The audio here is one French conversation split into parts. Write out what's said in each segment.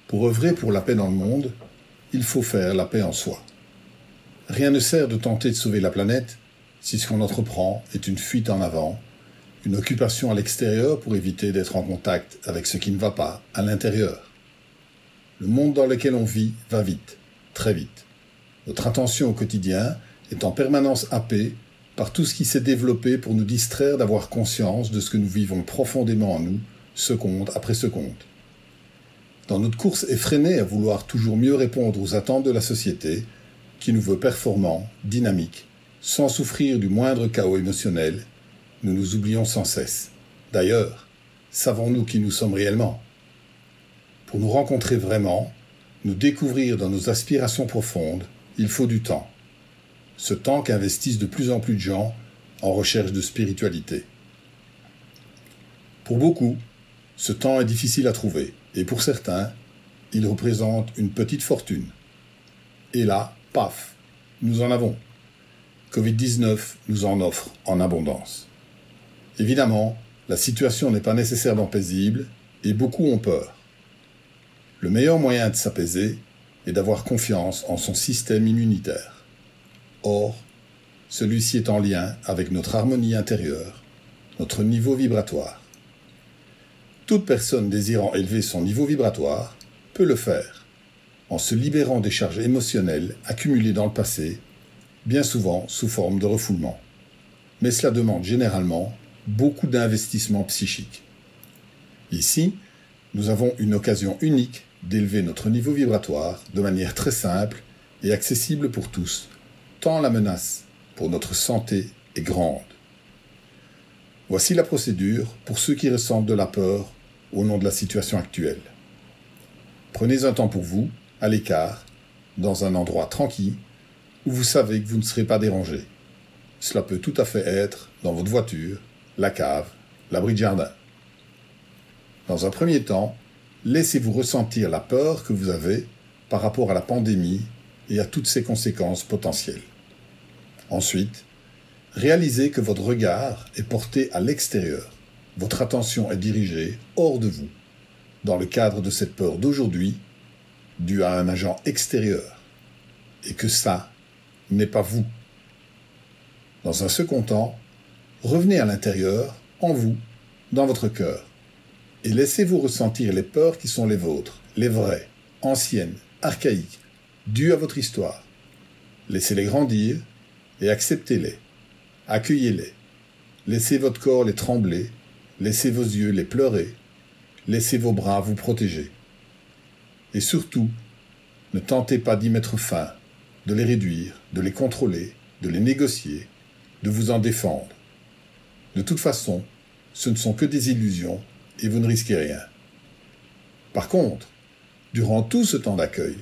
Pour œuvrer pour la paix dans le monde, il faut faire la paix en soi. Rien ne sert de tenter de sauver la planète si ce qu'on entreprend est une fuite en avant, une occupation à l'extérieur pour éviter d'être en contact avec ce qui ne va pas à l'intérieur. Le monde dans lequel on vit va vite, très vite. Notre attention au quotidien est en permanence happée par tout ce qui s'est développé pour nous distraire d'avoir conscience de ce que nous vivons profondément en nous, seconde après seconde. Dans notre course effrénée à vouloir toujours mieux répondre aux attentes de la société, qui nous veut performants, dynamiques, sans souffrir du moindre chaos émotionnel, nous nous oublions sans cesse. D'ailleurs, savons-nous qui nous sommes réellement ? Pour nous rencontrer vraiment, nous découvrir dans nos aspirations profondes, il faut du temps. Ce temps qu'investissent de plus en plus de gens en recherche de spiritualité. Pour beaucoup, ce temps est difficile à trouver, et pour certains, il représente une petite fortune. Et là, paf, nous en avons. Covid-19 nous en offre en abondance. Évidemment, la situation n'est pas nécessairement paisible, et beaucoup ont peur. Le meilleur moyen de s'apaiser est d'avoir confiance en son système immunitaire. Or, celui-ci est en lien avec notre harmonie intérieure, notre niveau vibratoire. Toute personne désirant élever son niveau vibratoire peut le faire, en se libérant des charges émotionnelles accumulées dans le passé, bien souvent sous forme de refoulement. Mais cela demande généralement beaucoup d'investissement psychique. Ici, nous avons une occasion unique d'élever notre niveau vibratoire de manière très simple et accessible pour tous, tant la menace pour notre santé est grande. Voici la procédure pour ceux qui ressentent de la peur au nom de la situation actuelle. Prenez un temps pour vous, à l'écart, dans un endroit tranquille, où vous savez que vous ne serez pas dérangé. Cela peut tout à fait être dans votre voiture, la cave, l'abri de jardin. Dans un premier temps, laissez-vous ressentir la peur que vous avez par rapport à la pandémie et à toutes ses conséquences potentielles. Ensuite, réalisez que votre regard est porté à l'extérieur. Votre attention est dirigée hors de vous, dans le cadre de cette peur d'aujourd'hui, due à un agent extérieur, et que ça n'est pas vous. Dans un second temps, revenez à l'intérieur, en vous, dans votre cœur, et laissez-vous ressentir les peurs qui sont les vôtres, les vraies, anciennes, archaïques, dues à votre histoire. Laissez-les grandir et acceptez-les, accueillez-les. Laissez votre corps les trembler, laissez vos yeux les pleurer, laissez vos bras vous protéger. Et surtout, ne tentez pas d'y mettre fin, de les réduire, de les contrôler, de les négocier, de vous en défendre. De toute façon, ce ne sont que des illusions et vous ne risquez rien. Par contre, durant tout ce temps d'accueil,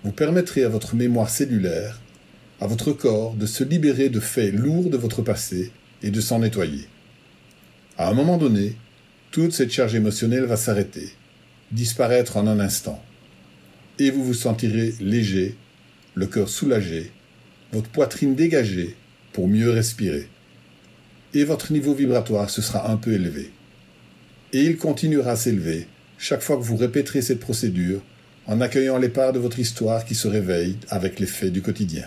vous permettrez à votre mémoire cellulaire, à votre corps de se libérer de faits lourds de votre passé et de s'en nettoyer. À un moment donné, toute cette charge émotionnelle va s'arrêter, disparaître en un instant. Et vous vous sentirez léger, le cœur soulagé, votre poitrine dégagée pour mieux respirer. Et votre niveau vibratoire se sera un peu élevé. Et il continuera à s'élever chaque fois que vous répéterez cette procédure en accueillant les parts de votre histoire qui se réveillent avec les faits du quotidien.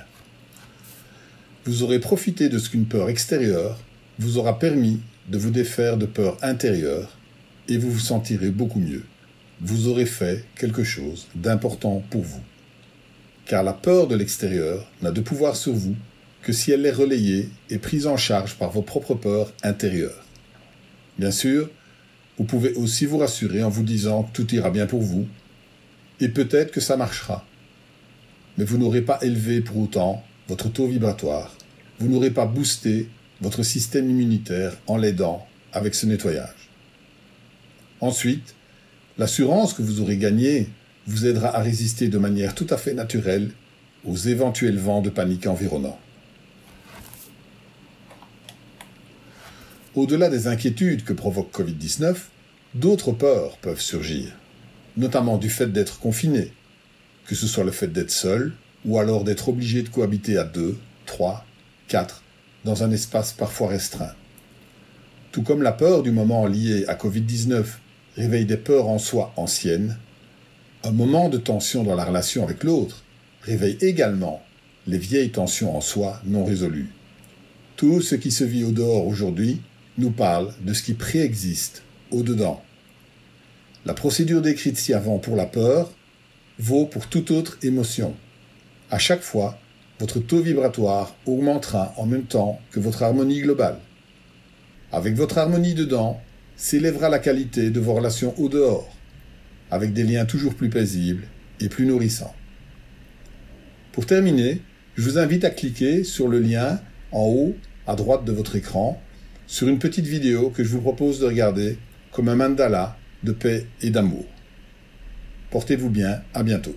Vous aurez profité de ce qu'une peur extérieure vous aura permis de vous défaire de peurs intérieures et vous vous sentirez beaucoup mieux. Vous aurez fait quelque chose d'important pour vous. Car la peur de l'extérieur n'a de pouvoir sur vous que si elle est relayée et prise en charge par vos propres peurs intérieures. Bien sûr, vous pouvez aussi vous rassurer en vous disant que tout ira bien pour vous, et peut-être que ça marchera. Mais vous n'aurez pas élevé pour autant votre taux vibratoire, vous n'aurez pas boosté votre système immunitaire en l'aidant avec ce nettoyage. Ensuite, l'assurance que vous aurez gagnée vous aidera à résister de manière tout à fait naturelle aux éventuels vents de panique environnants. Au-delà des inquiétudes que provoque Covid-19, d'autres peurs peuvent surgir, notamment du fait d'être confiné, que ce soit le fait d'être seul ou alors d'être obligé de cohabiter à 2, 3, 4, dans un espace parfois restreint. Tout comme la peur du moment lié à Covid-19 réveille des peurs en soi anciennes, Un moment de tension dans la relation avec l'autre réveille également les vieilles tensions en soi non résolues. Tout ce qui se vit au dehors aujourd'hui nous parle de ce qui préexiste au dedans. La procédure décrite ci-avant pour la peur vaut pour toute autre émotion. À chaque fois, votre taux vibratoire augmentera en même temps que votre harmonie globale. Avec votre harmonie dedans, s'élèvera la qualité de vos relations au dehors, avec des liens toujours plus paisibles et plus nourrissants. Pour terminer, je vous invite à cliquer sur le lien en haut à droite de votre écran sur une petite vidéo que je vous propose de regarder comme un mandala de paix et d'amour. Portez-vous bien, à bientôt.